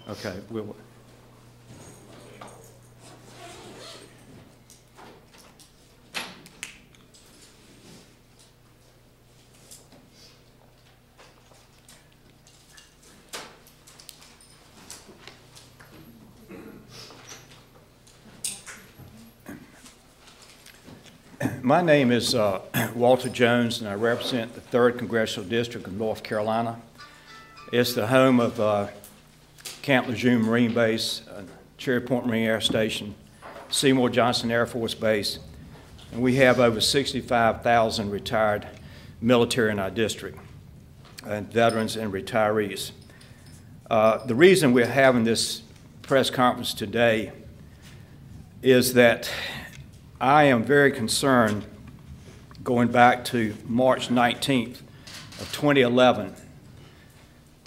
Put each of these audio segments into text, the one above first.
Okay, we'll. My name is Walter Jones, and I represent the 3rd Congressional District of North Carolina. It's the home of Camp Lejeune Marine Base, Cherry Point Marine Air Station, Seymour Johnson Air Force Base, and we have over 65,000 retired military in our district, and veterans and retirees. The reason we're having this press conference today is that I am very concerned, going back to March 19th of 2011,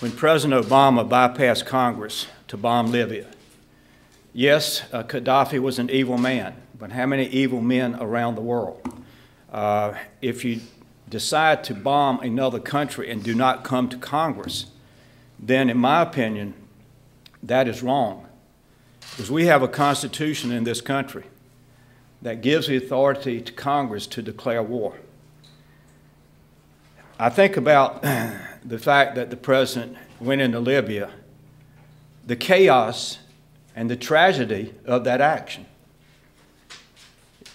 when President Obama bypassed Congress to bomb Libya. Yes, Gaddafi was an evil man, but how many evil men around the world? If you decide to bomb another country and do not come to Congress, then in my opinion, that is wrong. Because we have a constitution in this country that gives the authority to Congress to declare war. I think about the fact that the president went into Libya, the chaos and the tragedy of that action.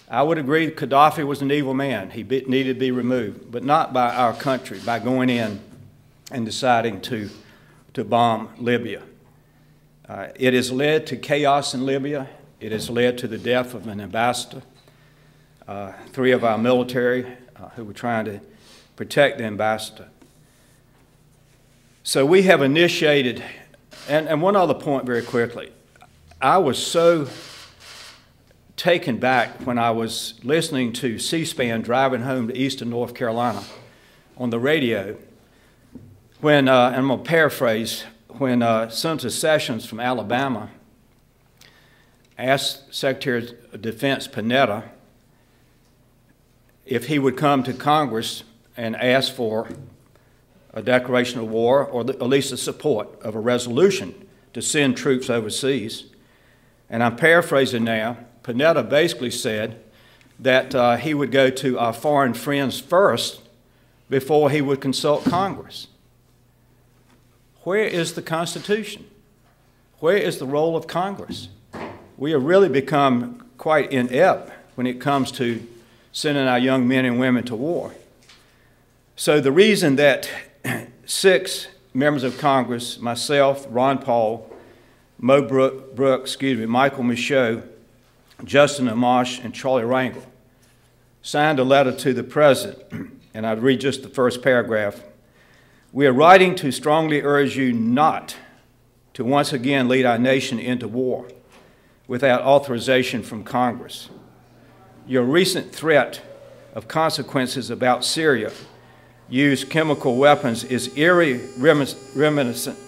I would agree that Gaddafi was an evil man. He needed to be removed, but not by our country, by going in and deciding to bomb Libya. It has led to chaos in Libya. It has led to the death of an ambassador, 3 of our military who were trying to protect the ambassador. So we have initiated, and one other point very quickly. I was so taken back when I was listening to C-SPAN driving home to Eastern North Carolina on the radio when, and I'm going to paraphrase, when Senator Sessions from Alabama asked Secretary of Defense Panetta if he would come to Congress and ask for a declaration of war, or at least the support of a resolution to send troops overseas. And I'm paraphrasing now. Panetta basically said that he would go to our foreign friends first before he would consult Congress. Where is the Constitution? Where is the role of Congress? We have really become quite inept when it comes to sending our young men and women to war. So the reason that 6 members of Congress, myself, Ron Paul, Mo Brooks, Michael Michaud, Justin Amash, and Charlie Rangel signed a letter to the President, and I'll read just the first paragraph. We are writing to strongly urge you not to once again lead our nation into war without authorization from Congress. Your recent threat of consequences about Syria use chemical weapons is eerie reminiscent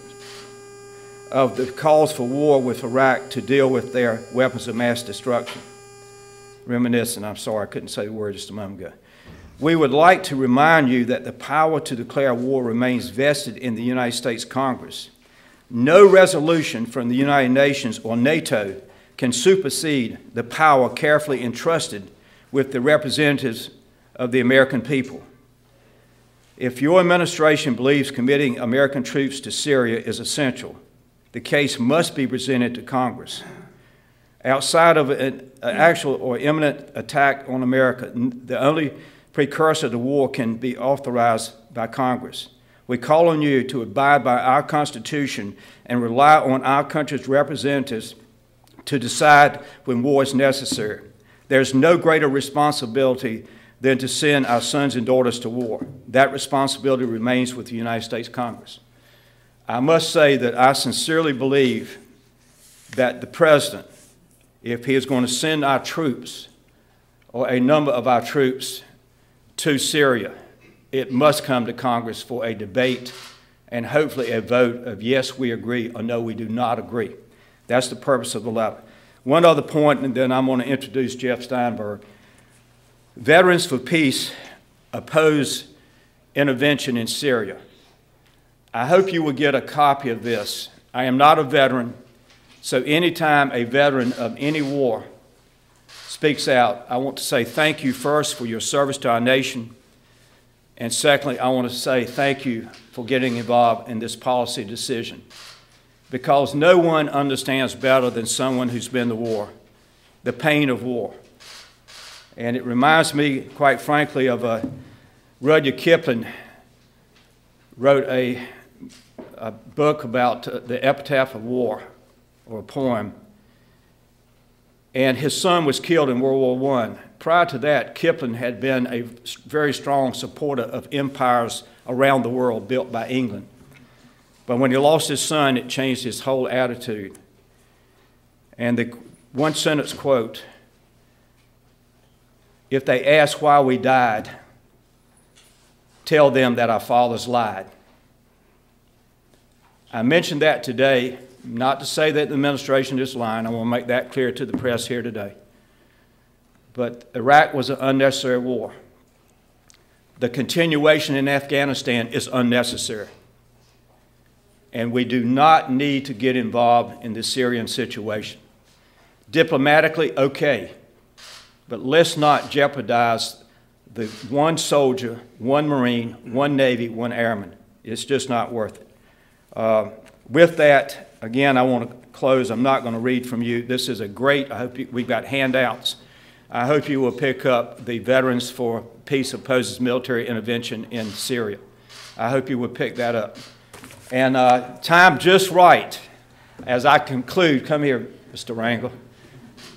of the calls for war with Iraq to deal with their weapons of mass destruction. Reminiscent, I'm sorry, I couldn't say the word just a moment ago. We would like to remind you that the power to declare war remains vested in the United States Congress. No resolution from the United Nations or NATO can supersede the power carefully entrusted with the representatives of the American people. If your administration believes committing American troops to Syria is essential, the case must be presented to Congress. Outside of an actual or imminent attack on America, the only precursor to war can be authorized by Congress. We call on you to abide by our Constitution and rely on our country's representatives to decide when war is necessary. There's no greater responsibility than to send our sons and daughters to war. That responsibility remains with the United States Congress. I must say that I sincerely believe that the President, if he is going to send our troops or a number of our troops to Syria, it must come to Congress for a debate and hopefully a vote of yes, we agree, or no, we do not agree. That's the purpose of the letter. One other point, and then I'm going to introduce Jeff Steinberg. Veterans for Peace oppose intervention in Syria. I hope you will get a copy of this. I am not a veteran, so anytime a veteran of any war speaks out, I want to say thank you first for your service to our nation, and secondly, I want to say thank you for getting involved in this policy decision, because no one understands better than someone who's been to war the pain of war. And it reminds me, quite frankly, of Rudyard Kipling wrote a book about the epitaph of war, or a poem, and his son was killed in World War I. Prior to that, Kipling had been a very strong supporter of empires around the world built by England. But when he lost his son, it changed his whole attitude. And the one sentence quote, "If they ask why we died, tell them that our fathers lied." I mentioned that today, not to say that the administration is lying. I want to make that clear to the press here today. But Iraq was an unnecessary war. The continuation in Afghanistan is unnecessary. And we do not need to get involved in the Syrian situation. Diplomatically, okay, but let's not jeopardize the one soldier, one Marine, one Navy, one airman. It's just not worth it. With that, again, I want to close. I'm not going to read from you. This is a great, I hope we've got handouts. I hope you will pick up the Veterans for Peace Opposes Military Intervention in Syria. I hope you will pick that up. And time just right, as I conclude, come here, Mr. Rangel.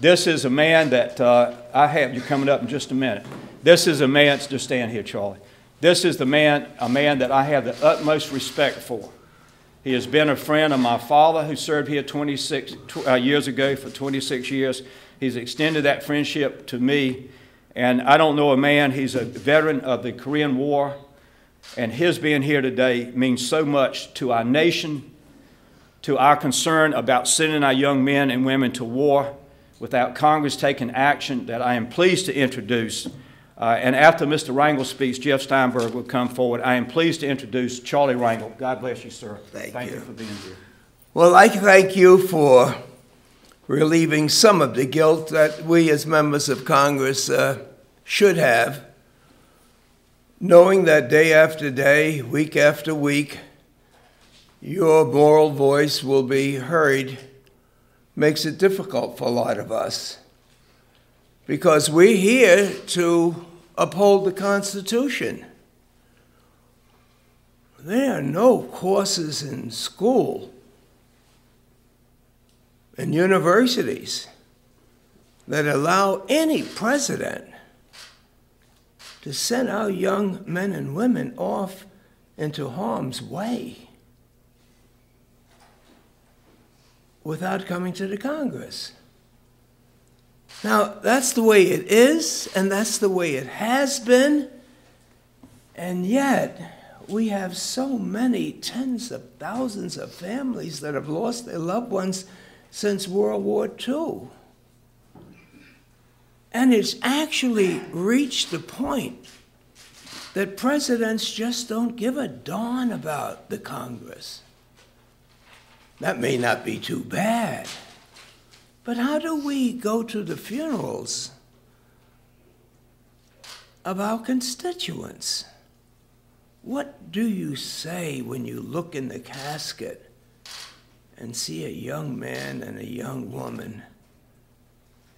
This is a man that I have, you're coming up in just a minute. This is a man, just stand here, Charlie. This is a man that I have the utmost respect for. He has been a friend of my father, who served here 26 years ago for 26 years. He's extended that friendship to me. And I don't know a man, he's a veteran of the Korean War. And his being here today means so much to our nation, to our concern about sending our young men and women to war without Congress taking action, that I am pleased to introduce. And after Mr. Rangel speaks, Jeff Steinberg will come forward. I am pleased to introduce Charlie Rangel. God bless you, sir. Thank you for being here. Well, I thank you for relieving some of the guilt that we as members of Congress should have, knowing that day after day, week after week, your moral voice will be heard makes it difficult for a lot of us, because we're here to uphold the Constitution. There are no courses in school and universities that allow any president to send our young men and women off into harm's way without coming to the Congress. Now, that's the way it is, and that's the way it has been, and yet we have so many tens of thousands of families that have lost their loved ones since World War II. And it's actually reached the point that presidents just don't give a darn about the Congress. That may not be too bad, but how do we go to the funerals of our constituents? What do you say when you look in the casket and see a young man and a young woman,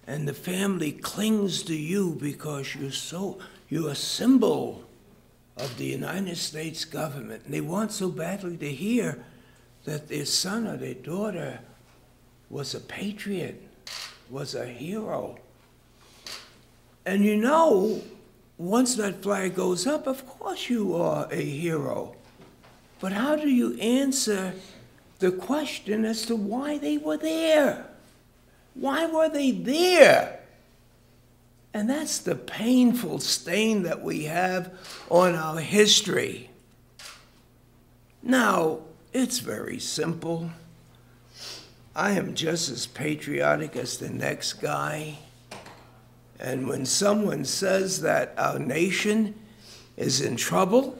and the family clings to you because you're a symbol of the United States government, and they want so badly to hear that their son or their daughter was a patriot, was a hero. And you know, once that flag goes up, of course you are a hero. But how do you answer the question as to why they were there? Why were they there? And that's the painful stain that we have on our history. Now, it's very simple. I am just as patriotic as the next guy. And when someone says that our nation is in trouble,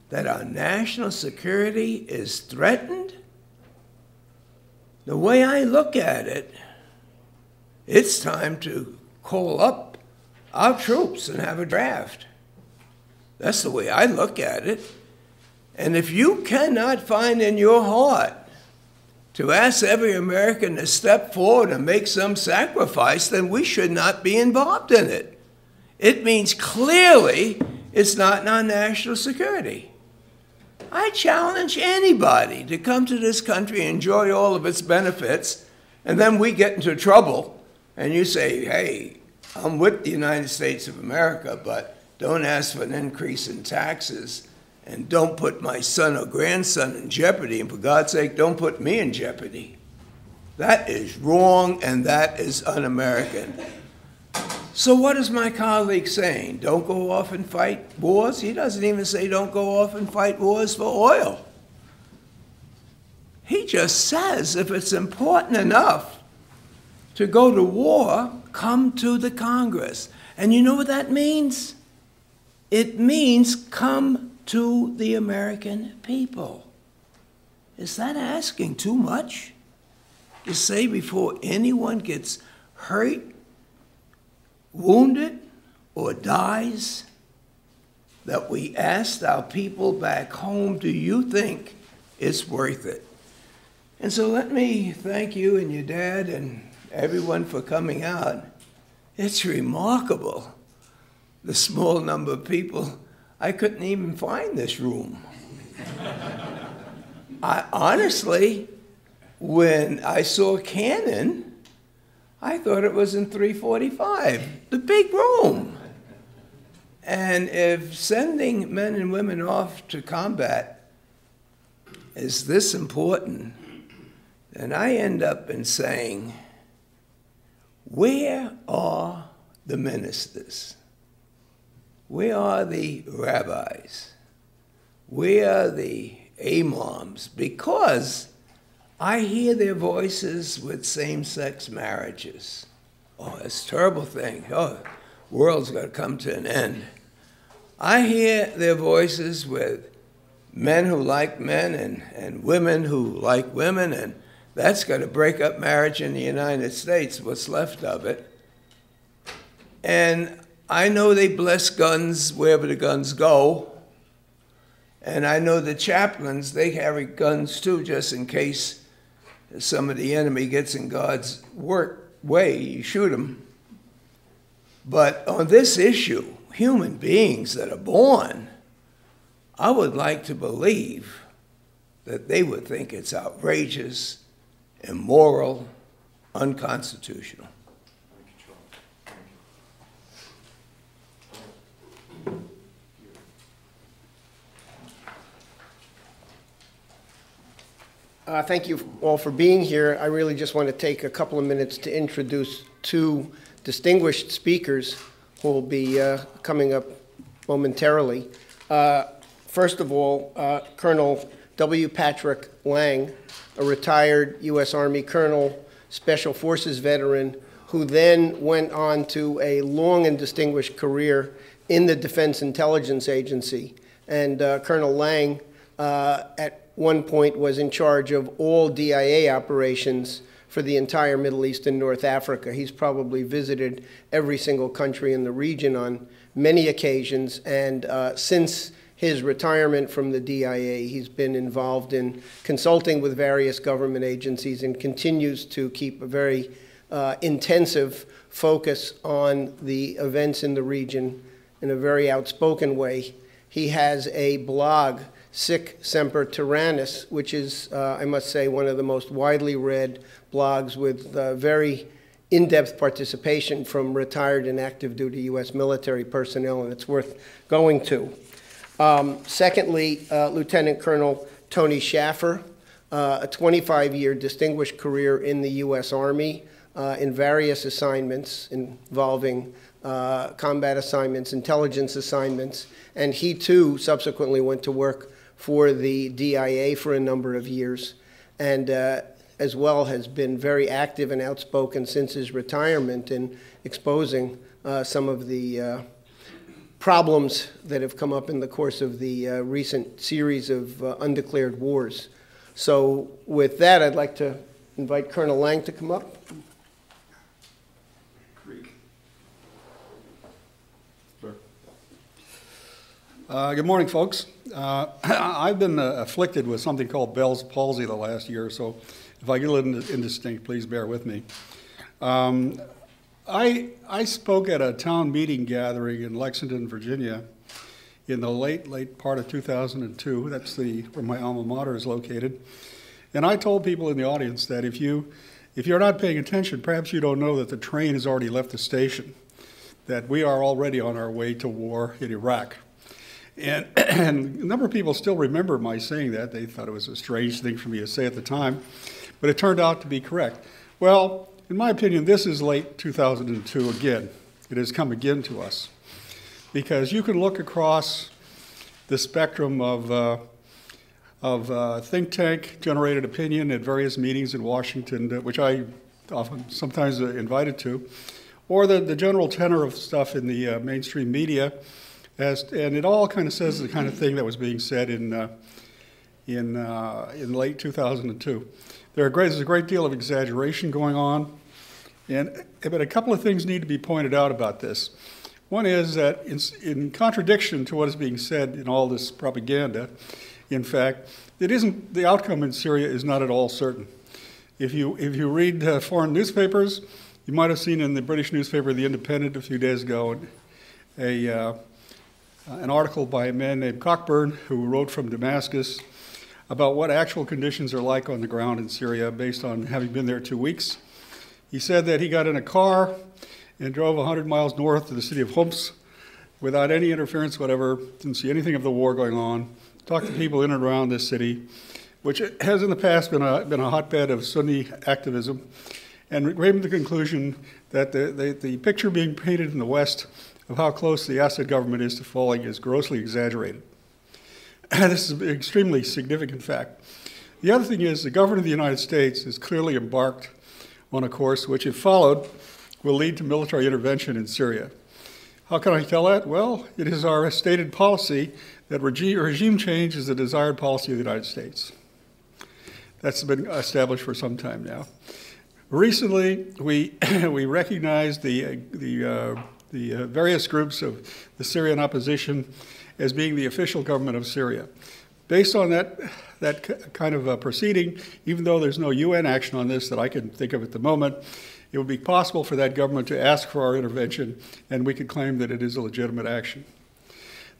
that our national security is threatened, The way I look at it, it's time to call up our troops and have a draft. That's the way I look at it. And if you cannot find in your heart to ask every American to step forward and make some sacrifice, then we should not be involved in it. It means clearly it's not in our national security. I challenge anybody to come to this country and enjoy all of its benefits, and then we get into trouble, and you say, hey, I'm with the United States of America, but don't ask for an increase in taxes, and don't put my son or grandson in jeopardy, and for God's sake, don't put me in jeopardy. That is wrong, and that is un-American. So what is my colleague saying? Don't go off and fight wars? He doesn't even say don't go off and fight wars for oil. He just says if it's important enough to go to war, come to the Congress. And you know what that means? It means come to the American people. Is that asking too much? To say before anyone gets hurt, wounded, or dies, that we asked our people back home, do you think it's worth it? And so let me thank you and your dad and everyone for coming out. It's remarkable, the small number of people. I couldn't even find this room. Honestly, when I saw Cannon, I thought it was in 345, the big room. And if sending men and women off to combat is this important, then I end up in saying, where are the ministers? Where are the rabbis? Where are the imams? Because I hear their voices with same-sex marriages. Oh, it's a terrible thing. Oh, the world's got to come to an end. I hear their voices with men who like men and women who like women, and that's got to break up marriage in the United States, what's left of it. And I know they bless guns wherever the guns go. And I know the chaplains, they carry guns too, just in case some of the enemy gets in God's way, you shoot them. But on this issue, human beings that are born, I would like to believe that they would think it's outrageous, immoral, unconstitutional. Thank you all for being here. I really just want to take a couple of minutes to introduce two distinguished speakers who will be coming up momentarily. First of all, Colonel W. Patrick Lang, a retired U.S. Army colonel, Special Forces veteran, who then went on to a long and distinguished career in the Defense Intelligence Agency. And Colonel Lang, at one point, was in charge of all DIA operations for the entire Middle East and North Africa. He's probably visited every single country in the region on many occasions, and since his retirement from the DIA, he's been involved in consulting with various government agencies and continues to keep a very intensive focus on the events in the region in a very outspoken way. He has a blog, Sic Semper Tyrannis, which is, I must say, one of the most widely read blogs with very in-depth participation from retired and active duty U.S. military personnel, and it's worth going to. Secondly, Lieutenant Colonel Tony Schaffer, a 25-year distinguished career in the U.S. Army in various assignments involving combat assignments, intelligence assignments, and he too subsequently went to work for the DIA for a number of years, and as well has been very active and outspoken since his retirement in exposing some of the problems that have come up in the course of the recent series of undeclared wars. So with that, I'd like to invite Colonel Lang to come up. Good morning, folks. I've been afflicted with something called Bell's palsy the last year, so if I get a little indistinct, please bear with me. I spoke at a town meeting gathering in Lexington, Virginia, in the late part of 2002. That's where my alma mater is located. And I told people in the audience that if you're not paying attention, perhaps you don't know that the train has already left the station, that we are already on our way to war in Iraq. And a number of people still remember my saying that. They thought it was a strange thing for me to say at the time, but it turned out to be correct. Well, in my opinion, this is late 2002 again. It has come again to us. Because you can look across the spectrum of think tank generated opinion at various meetings in Washington, which I sometimes invited to, or the general tenor of stuff in the mainstream media. And it all kind of says the kind of thing that was being said in late 2002. There's a great deal of exaggeration going on, but a couple of things need to be pointed out about this. One is that in contradiction to what is being said in all this propaganda, in fact, the outcome in Syria is not at all certain. If you read foreign newspapers, you might have seen in the British newspaper The Independent a few days ago an article by a man named Cockburn, who wrote from Damascus about what actual conditions are like on the ground in Syria based on having been there 2 weeks. He said that he got in a car and drove 100 miles north to the city of Homs without any interference whatever, didn't see anything of the war going on, talked to people in and around this city, which has in the past been a hotbed of Sunni activism, and came to the conclusion that the picture being painted in the West of how close the Assad government is to falling is grossly exaggerated. This is an extremely significant fact. The other thing is the government of the United States is clearly embarked on a course which, if followed, will lead to military intervention in Syria. How can I tell that? Well, it is our stated policy that regime change is the desired policy of the United States. That's been established for some time now. Recently, we recognized the various groups of the Syrian opposition as being the official government of Syria. Based on that kind of proceeding, even though there's no UN action on this that I can think of at the moment, it would be possible for that government to ask for our intervention, and we could claim that it is a legitimate action.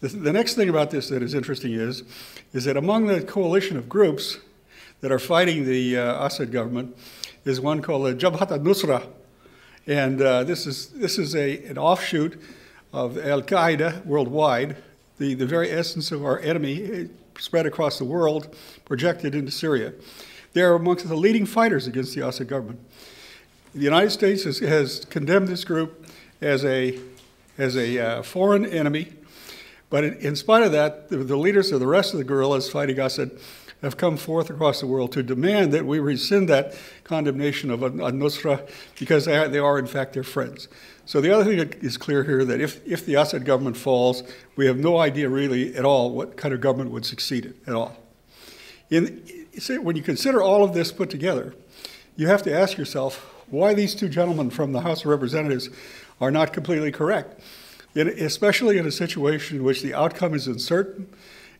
The next thing about this that is interesting is that among the coalition of groups that are fighting the Assad government is one called the Jabhat al-Nusra. And this is an offshoot of Al-Qaeda worldwide, the very essence of our enemy spread across the world, projected into Syria. They are amongst the leading fighters against the Assad government. The United States has condemned this group as a foreign enemy, but in spite of that, the leaders of the rest of the guerrillas fighting Assad have come forth across the world to demand that we rescind that condemnation of al-Nusra because they are in fact their friends. So the other thing that is clear here that if the Assad government falls, we have no idea really at all what kind of government would succeed it at all. When you consider all of this put together, you have to ask yourself why these two gentlemen from the House of Representatives are not completely correct, especially in a situation in which the outcome is uncertain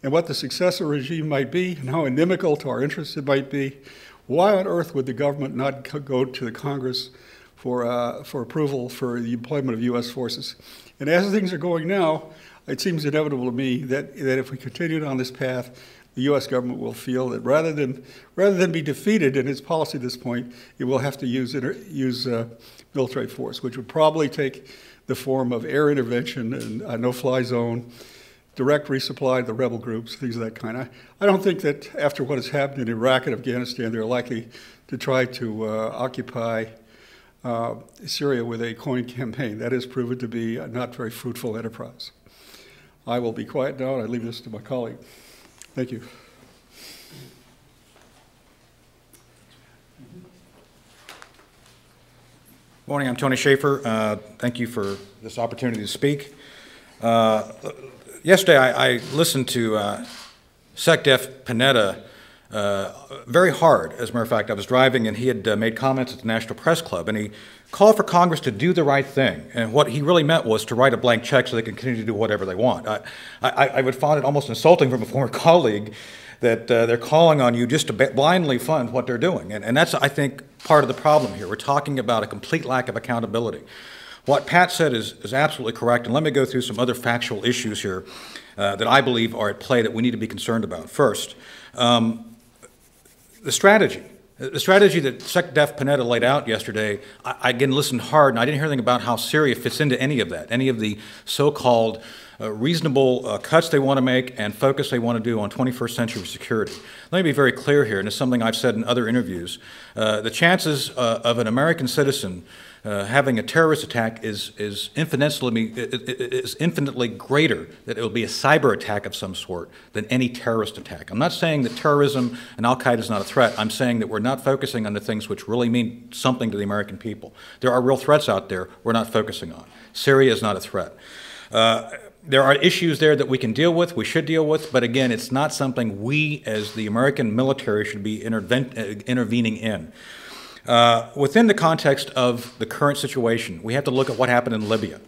and what the successor regime might be and how inimical to our interests it might be. Why on earth would the government not go to the Congress for approval for the employment of U.S. forces? And as things are going now, it seems inevitable to me that if we continue on this path, the U.S. government will feel that rather than be defeated in its policy at this point, it will have to use military force, which would probably take the form of air intervention and a no-fly zone, direct resupply to the rebel groups, things of that kind. I don't think that after what has happened in Iraq and Afghanistan, they're likely to try to occupy Syria with a coin campaign. That has proven to be a not very fruitful enterprise. I will be quiet now, and I leave this to my colleague. Thank you. Morning, I'm Tony Schaefer. Thank you for this opportunity to speak. Yesterday, I listened to SecDef Panetta very hard. As a matter of fact, I was driving and he had made comments at the National Press Club, and he called for Congress to do the right thing. And what he really meant was to write a blank check so they can continue to do whatever they want. I would find it almost insulting from a former colleague that they're calling on you just to blindly fund what they're doing. And that's, I think, part of the problem here. We're talking about a complete lack of accountability. What Pat said is absolutely correct, and let me go through some other factual issues here that I believe are at play that we need to be concerned about. First, the strategy. The strategy that Sec Def Panetta laid out yesterday, I again listened hard, and I didn't hear anything about how Syria fits into any of that, any of the so-called reasonable cuts they want to make and focus they want to do on 21st century security. Let me be very clear here, and it's something I've said in other interviews. The chances of an American citizen having a terrorist attack is infinitely greater that it will be a cyber attack of some sort than any terrorist attack. I'm not saying that terrorism and al-Qaeda is not a threat. I'm saying that we're not focusing on the things which really mean something to the American people. There are real threats out there we're not focusing on. Syria is not a threat. There are issues there that we can deal with, we should deal with, but again, it's not something we as the American military should be intervening in. Within the context of the current situation, we have to look at what happened in Libya.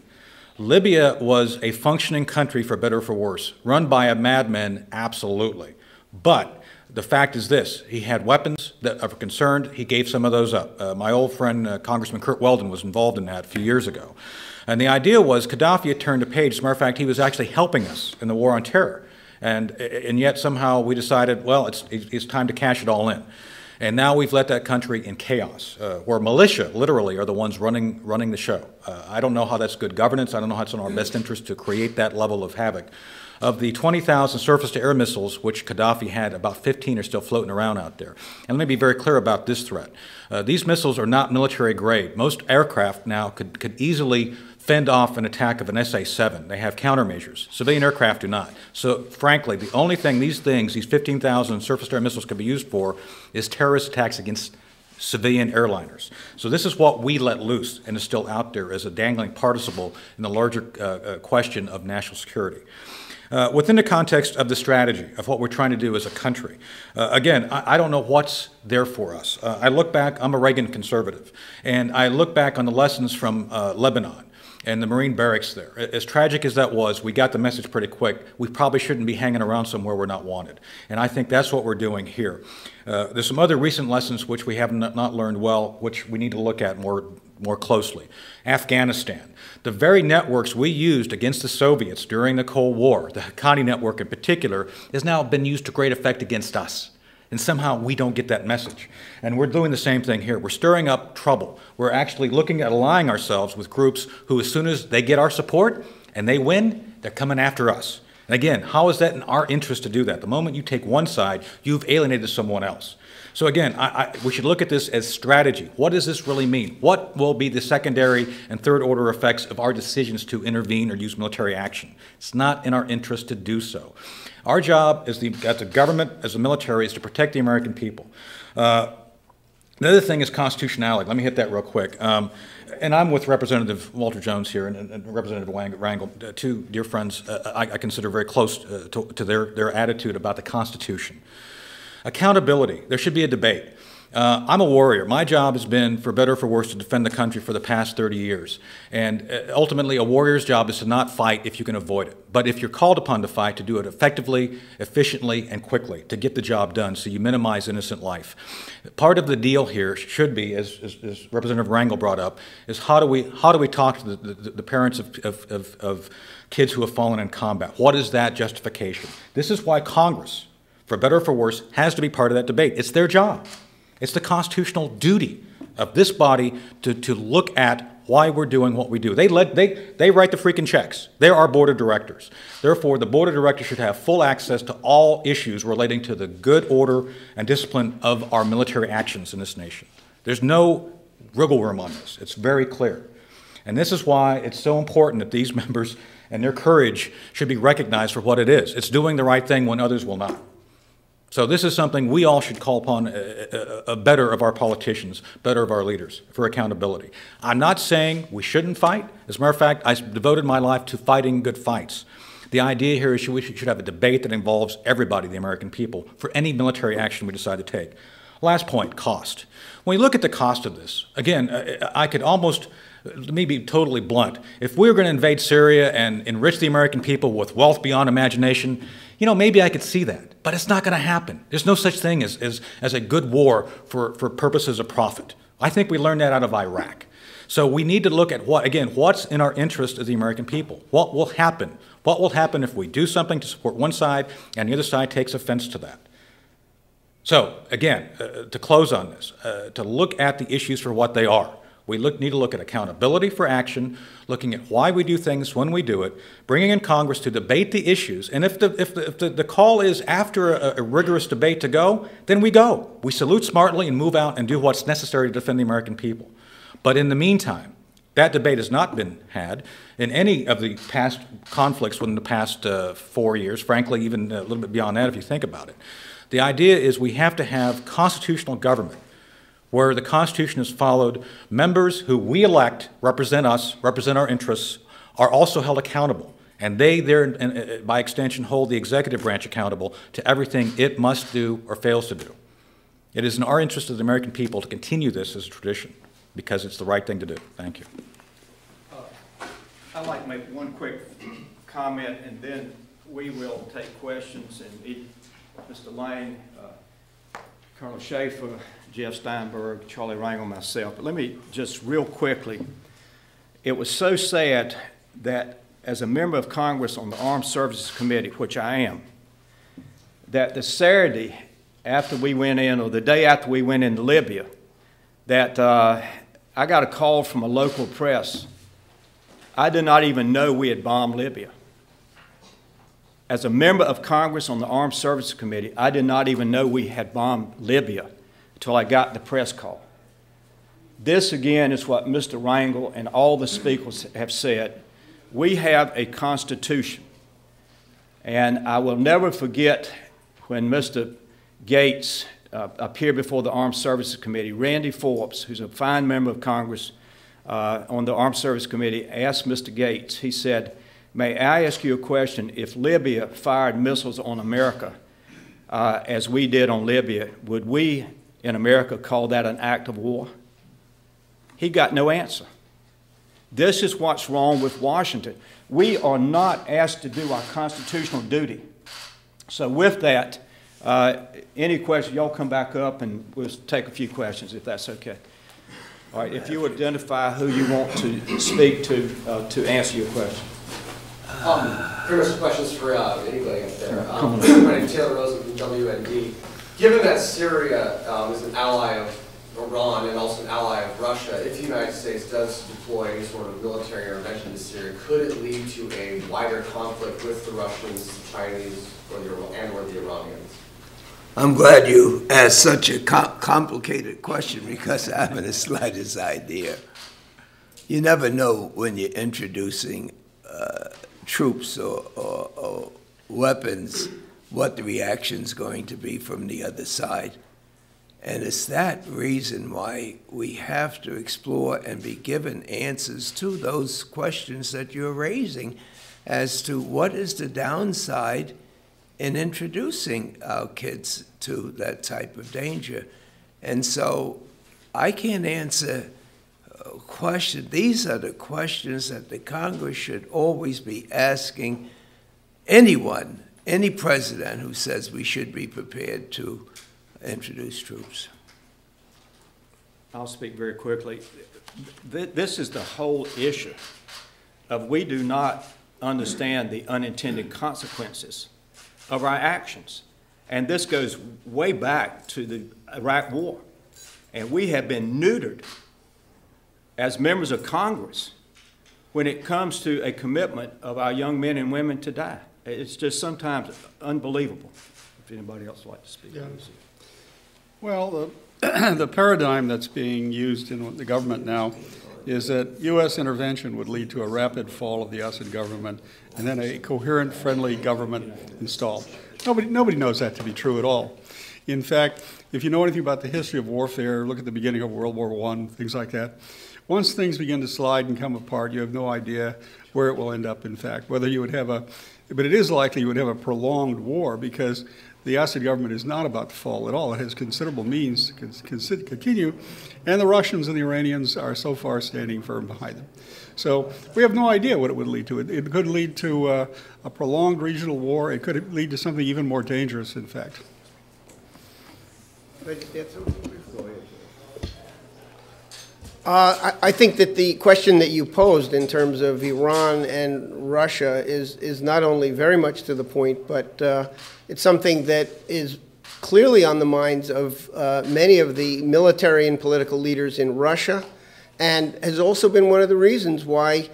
Libya was a functioning country, for better or for worse, run by a madman, absolutely. But the fact is this, he had weapons that are concerned, he gave some of those up. My old friend, Congressman Kurt Weldon, was involved in that a few years ago. And the idea was Gaddafi had turned a page. As a matter of fact, he was actually helping us in the war on terror. And yet somehow we decided, well, it's time to cash it all in. And now we've let that country in chaos, where militia, literally, are the ones running the show. I don't know how that's good governance. I don't know how it's in our best interest to create that level of havoc. Of the 20,000 surface-to-air missiles, which Gaddafi had, about 15 are still floating around out there. And let me be very clear about this threat. These missiles are not military grade. Most aircraft now could easily fend off an attack of an SA-7. They have countermeasures. Civilian aircraft do not. So frankly, the only thing these 15,000 surface-to-air missiles can be used for is terrorist attacks against civilian airliners. So this is what we let loose and is still out there as a dangling participle in the larger question of national security. Within the context of the strategy of what we're trying to do as a country, again, I don't know what's there for us. I look back, I'm a Reagan conservative, and I look back on the lessons from Lebanon and the Marine barracks there. As tragic as that was, we got the message pretty quick. We probably shouldn't be hanging around somewhere we're not wanted. And I think that's what we're doing here. There's some other recent lessons which we have not learned well, which we need to look at more closely. Afghanistan. The very networks we used against the Soviets during the Cold War, the Haqqani network in particular, has now been used to great effect against us. And somehow we don't get that message. And we're doing the same thing here. We're stirring up trouble. We're actually looking at allying ourselves with groups who, as soon as they get our support and they win, they're coming after us. And again, how is that in our interest to do that? The moment you take one side, you've alienated someone else. So again, we should look at this as strategy. What does this really mean? What will be the secondary and third order effects of our decisions to intervene or use military action? It's not in our interest to do so. Our job as the government, as the military, is to protect the American people. The other thing is constitutionality. Let me hit that real quick. And I'm with Representative Walter Jones here and Representative Rangel, two dear friends I consider very close to their attitude about the Constitution. Accountability. There should be a debate. I'm a warrior. My job has been, for better or for worse, to defend the country for the past 30 years. And ultimately, a warrior's job is to not fight if you can avoid it. But if you're called upon to fight, to do it effectively, efficiently, and quickly, to get the job done so you minimize innocent life. Part of the deal here should be, as Representative Rangel brought up, is how do we talk to the parents of kids who have fallen in combat? What is that justification? This is why Congress, for better or for worse, has to be part of that debate. It's their job. It's the constitutional duty of this body to look at why we're doing what we do. They write the freaking checks. They're our board of directors. Therefore, the board of directors should have full access to all issues relating to the good order and discipline of our military actions in this nation. There's no wriggle room on this. It's very clear. And this is why it's so important that these members and their courage should be recognized for what it is. It's doing the right thing when others will not. So this is something we all should call upon a better of our politicians, better of our leaders, for accountability. I'm not saying we shouldn't fight. As a matter of fact, I devoted my life to fighting good fights. The idea here is we should have a debate that involves everybody, the American people, for any military action we decide to take. Last point, cost. When you look at the cost of this, again, I could almost, let me be totally blunt, if we were going to invade Syria and enrich the American people with wealth beyond imagination, you know, maybe I could see that. But it's not going to happen. There's no such thing as a good war for purposes of profit. I think we learned that out of Iraq. So we need to look at what's in our interest as the American people? What will happen? What will happen if we do something to support one side and the other side takes offense to that? So again, to close on this, to look at the issues for what they are. We need to look at accountability for action, looking at why we do things when we do it, bringing in Congress to debate the issues. And if the call is after a rigorous debate to go, then we go. We salute smartly and move out and do what's necessary to defend the American people. But in the meantime, that debate has not been had in any of the past conflicts within the past 4 years, frankly, even a little bit beyond that if you think about it. The idea is we have to have constitutional government where the Constitution is followed. Members who we elect represent us, represent our interests, are also held accountable. And they, by extension, hold the executive branch accountable to everything it must do or fails to do. It is in our interest as the American people to continue this as a tradition because it's the right thing to do. Thank you. I'd like to make one quick comment, and then we will take questions. And Mr. Lane, Colonel Schaefer, Jeff Steinberg, Charlie Rangel, myself. But let me just real quickly, it was so sad that as a member of Congress on the Armed Services Committee, which I am, that the Saturday after we went in, or the day after we went into Libya, that I got a call from a local press. I did not even know we had bombed Libya. As a member of Congress on the Armed Services Committee, I did not even know we had bombed Libya until I got the press call. This, again, is what Mr. Rangel and all the speakers have said. We have a Constitution. And I will never forget when Mr. Gates appeared before the Armed Services Committee. Randy Forbes, who's a fine member of Congress on the Armed Services Committee, asked Mr. Gates, he said, "May I ask you a question? If Libya fired missiles on America, as we did on Libya, would we in America call that an act of war?" He got no answer. This is what's wrong with Washington. We are not asked to do our constitutional duty. So with that, any questions, y'all come back up and we'll take a few questions if that's okay. All right, if you would identify who you want to speak to answer your question. Pretty much questions for anybody up there. My name is Taylor Rosen from WND. Given that Syria is an ally of Iran and also an ally of Russia, if the United States does deploy any sort of military intervention to Syria, could it lead to a wider conflict with the Russians, the Chinese, or the Iranians? I'm glad you asked such a complicated question because I haven't the slightest idea. You never know when you're introducing troops or weapons what the reaction's going to be from the other side. And it's that reason why we have to explore and be given answers to those questions that you're raising as to what is the downside in introducing our kids to that type of danger. And so I can't answer a question. These are the questions that the Congress should always be asking anyone, any president who says we should be prepared to introduce troops. I'll speak very quickly. This is the whole issue of we do not understand the unintended consequences of our actions. And this goes way back to the Iraq War. And we have been neutered as members of Congress when it comes to a commitment of our young men and women to die. It's just sometimes unbelievable. If anybody else would like to speak. Yeah. Well, the paradigm that's being used in the government now is that U.S. intervention would lead to a rapid fall of the Assad government and then a coherent, friendly government installed. Nobody knows that to be true at all. In fact, if you know anything about the history of warfare, look at the beginning of World War I, things like that. Once things begin to slide and come apart, you have no idea where it will end up, in fact. Whether you would have But it is likely you would have a prolonged war because the Assad government is not about to fall at all. It has considerable means to continue, and the Russians and the Iranians are so far standing firm behind them. So we have no idea what it would lead to. It could lead to a prolonged regional war. It could lead to something even more dangerous, in fact. I think that the question that you posed in terms of Iran and Russia is not only very much to the point, but it's something that is clearly on the minds of many of the military and political leaders in Russia, and has also been one of the reasons why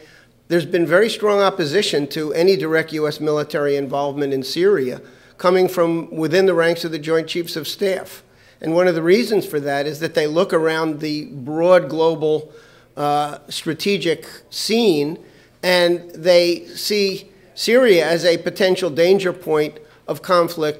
there's been very strong opposition to any direct U.S. military involvement in Syria coming from within the ranks of the Joint Chiefs of Staff. And one of the reasons for that is that they look around the broad global strategic scene and they see Syria as a potential danger point of conflict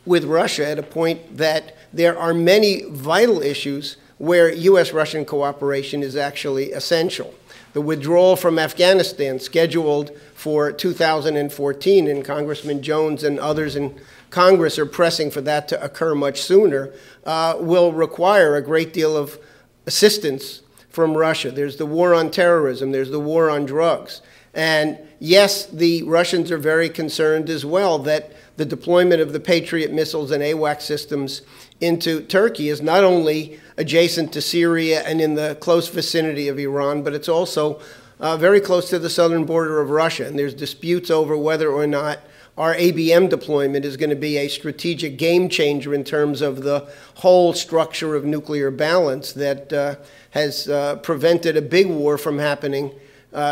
with Russia at a point that there are many vital issues where U.S.-Russian cooperation is actually essential. The withdrawal from Afghanistan, scheduled for 2014, and Congressman Jones and others in Congress are pressing for that to occur much sooner, will require a great deal of assistance from Russia. There's the war on terrorism. There's the war on drugs. And yes, the Russians are very concerned as well that the deployment of the Patriot missiles and AWACS systems into Turkey is not only adjacent to Syria and in the close vicinity of Iran, but it's also very close to the southern border of Russia. And there's disputes over whether or not our ABM deployment is going to be a strategic game changer in terms of the whole structure of nuclear balance that has prevented a big war from happening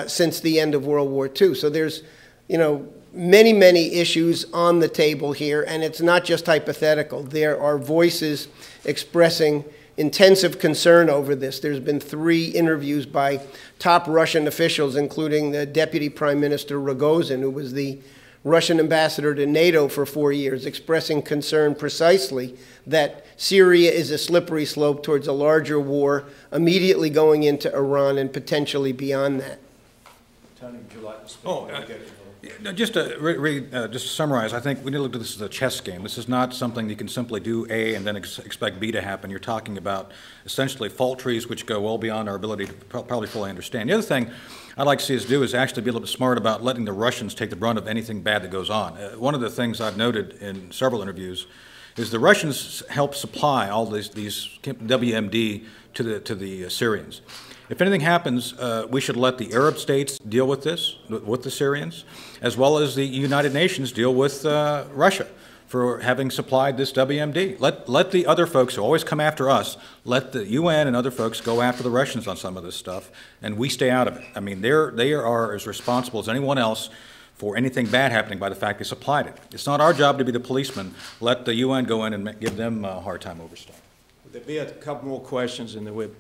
since the end of World War II. So there's, many, many issues on the table here, and it's not just hypothetical. There are voices expressing intensive concern over this. There's been 3 interviews by top Russian officials, including the Deputy Prime Minister Rogozin, who was the Russian ambassador to NATO for 4 years, expressing concern precisely that Syria is a slippery slope towards a larger war immediately going into Iran and potentially beyond that. Tony, would you like to speak? Just to summarize, I think we need to look at this as a chess game. This is not something you can simply do A and then expect B to happen. You're talking about essentially fault trees which go well beyond our ability to probably fully understand. The other thing I'd like to see us do is actually be a little bit smart about letting the Russians take the brunt of anything bad that goes on. One of the things I've noted in several interviews is the Russians help supply all these WMD to the Syrians. If anything happens, we should let the Arab states deal with this, with the Syrians, as well as the United Nations deal with Russia for having supplied this WMD. Let the other folks who always come after us, let the UN and other folks go after the Russians on some of this stuff, and we stay out of it. I mean, they are as responsible as anyone else for anything bad happening by the fact they supplied it. It's not our job to be the policeman. Let the UN go in and give them a hard time over stuff. Would there be a couple more questions, and then we'll...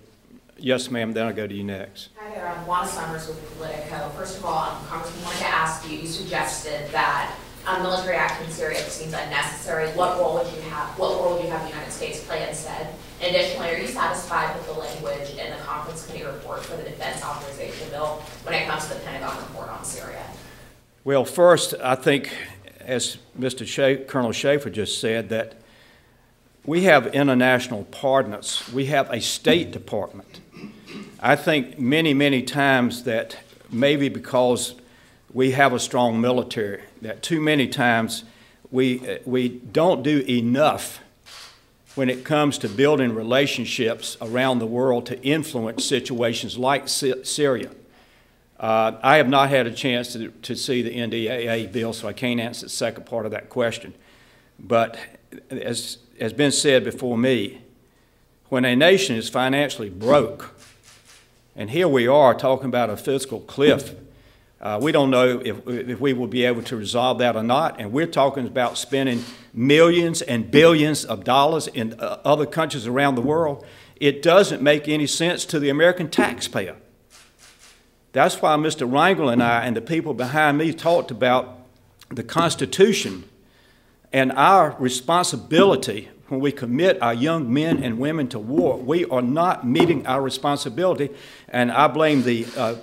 Yes, ma'am, then I'll go to you next. Hi there, I'm Juana Summers with Politico. First of all, Congressman, I wanted to ask you, you suggested that military action in Syria seems unnecessary. What role would you have the United States play instead? Additionally, are you satisfied with the language in the Conference Committee report for the Defense Authorization Bill when it comes to the Pentagon report on Syria? Well, first, I think, as Colonel Schaefer just said, that we have international partners. We have a State Department. I think many, many times that maybe because we have a strong military, that too many times we don't do enough when it comes to building relationships around the world to influence situations like Syria. I have not had a chance to see the NDAA bill, so I can't answer the second part of that question. But as has been said before me, when a nation is financially broke, and here we are talking about a fiscal cliff, we don't know if we will be able to resolve that or not, and we're talking about spending millions and billions of dollars in other countries around the world. It doesn't make any sense to the American taxpayer. That's why Mr. Rangel and I and the people behind me talked about the Constitution and our responsibility when we commit our young men and women to war. We are not meeting our responsibility, and I blame the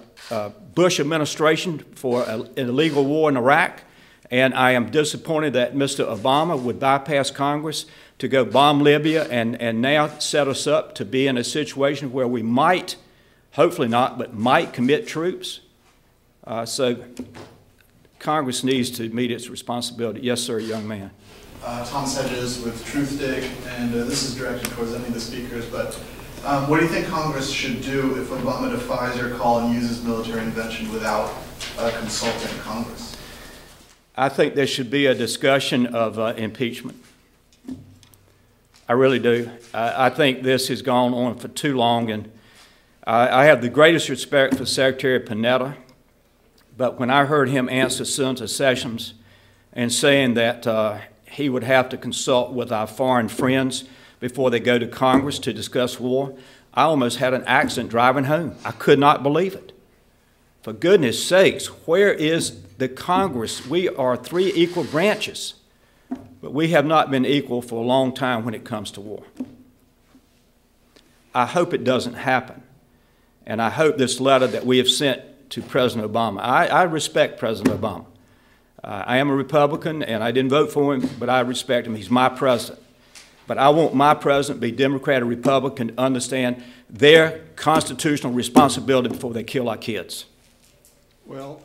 Bush administration for an illegal war in Iraq, And I am disappointed that Mr. Obama would bypass Congress to go bomb Libya and now set us up to be in a situation where we might, hopefully not, but might commit troops. So Congress needs to meet its responsibility. Yes, sir, young man. Thomas Hedges with Truthdig, and this is directed towards any of the speakers, but what do you think Congress should do if Obama defies your call and uses military intervention without consulting Congress? I think there should be a discussion of impeachment. I really do. I think this has gone on for too long, and I have the greatest respect for Secretary Panetta, but when I heard him answer Senator Sessions and saying that he would have to consult with our foreign friends before they go to Congress to discuss war, I almost had an accident driving home. I could not believe it. For goodness sakes, where is the Congress? We are three equal branches, but we have not been equal for a long time when it comes to war. I hope it doesn't happen, and I hope this letter that we have sent to President Obama. I respect President Obama. I am a Republican, and I didn't vote for him, but I respect him. He's my president. But I want my president to be Democrat or Republican, to understand their constitutional responsibility before they kill our kids. Well,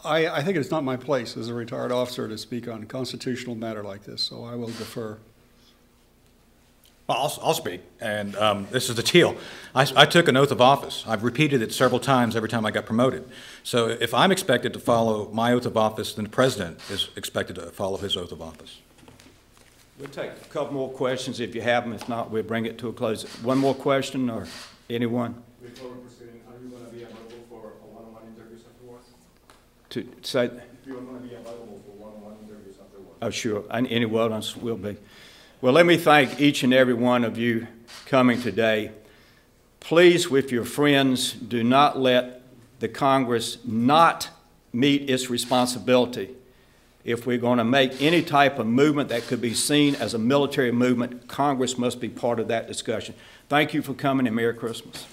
I think it's not my place as a retired officer to speak on a constitutional matter like this, so I will defer. Well, I'll speak, and this is the deal. I took an oath of office. I've repeated it several times every time I got promoted. So if I'm expected to follow my oath of office, then the President is expected to follow his oath of office. We'll take a couple more questions if you have them. If not, we'll bring it to a close. One more question, or anyone? Before proceeding, are you going to be available for one-on-one interviews afterwards? To say? If you're going to be available for one-on-one interviews afterwards. Oh, sure. Any well-done will be. Well, let me thank each and every one of you coming today. Please, with your friends, do not let the Congress not meet its responsibility. If we're going to make any type of movement that could be seen as a military movement, Congress must be part of that discussion. Thank you for coming, and Merry Christmas.